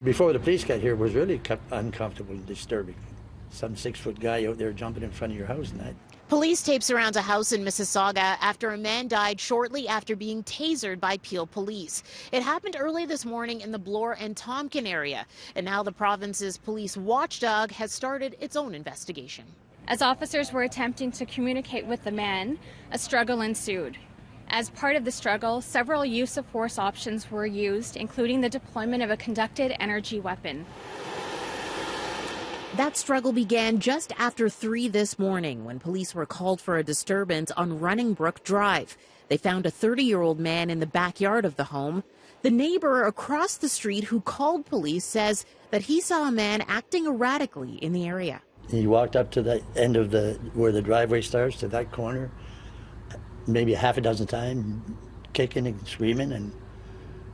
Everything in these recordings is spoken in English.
Before the police got here, it was really uncomfortable and disturbing. Some 6-foot guy out there jumping in front of your house and that. Police tape surrounds a house in Mississauga after a man died shortly after being tasered by Peel police. It happened early this morning in the Bloor and Tompkin area, and now the province's police watchdog has started its own investigation. As officers were attempting to communicate with the man, a struggle ensued. As part of the struggle, several use of force options were used, including the deployment of a conducted energy weapon. That struggle began just after 3 this morning when police were called for a disturbance on Running Brook Drive. They found a 30-year-old man in the backyard of the home. The neighbor across the street who called police says that he saw a man acting erratically in the area. He walked up to the end of where the driveway starts, to that corner, maybe half a dozen times, kicking and screaming, and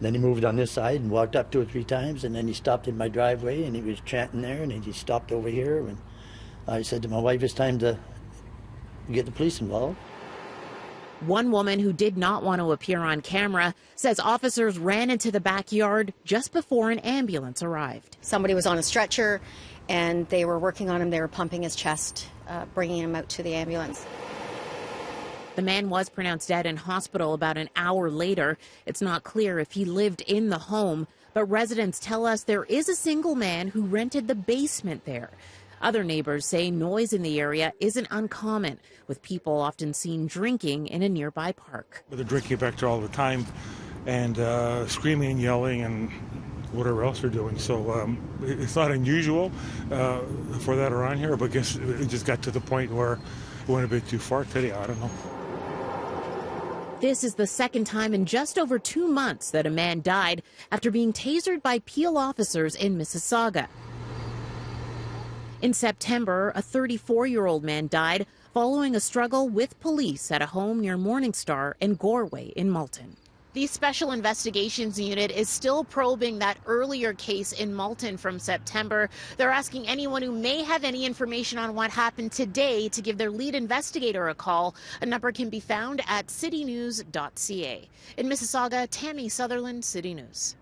then he moved on this side and walked up 2 or 3 times, and then he stopped in my driveway and he was chanting there, and he stopped over here, and I said to my wife, it's time to get the police involved. One woman who did not want to appear on camera says officers ran into the backyard just before an ambulance arrived. Somebody was on a stretcher and they were working on him. They were pumping his chest, bringing him out to the ambulance. The man was pronounced dead in hospital about an hour later. It's not clear if he lived in the home, but residents tell us there is a single man who rented the basement there. Other neighbors say noise in the area isn't uncommon, with people often seen drinking in a nearby park. They're drinking back there all the time and screaming and yelling and whatever else they're doing. So it's not unusual for that around here, but I guess it just got to the point where it went a bit too far today. I don't know. This is the second time in just over 2 months that a man died after being tasered by Peel officers in Mississauga. In September, a 34-year-old man died following a struggle with police at a home near Morningstar and Goreway in Malton. The Special Investigations Unit is still probing that earlier case in Malton from September. They're asking anyone who may have any information on what happened today to give their lead investigator a call. A number can be found at citynews.ca. In Mississauga, Tammie Sutherland, City News.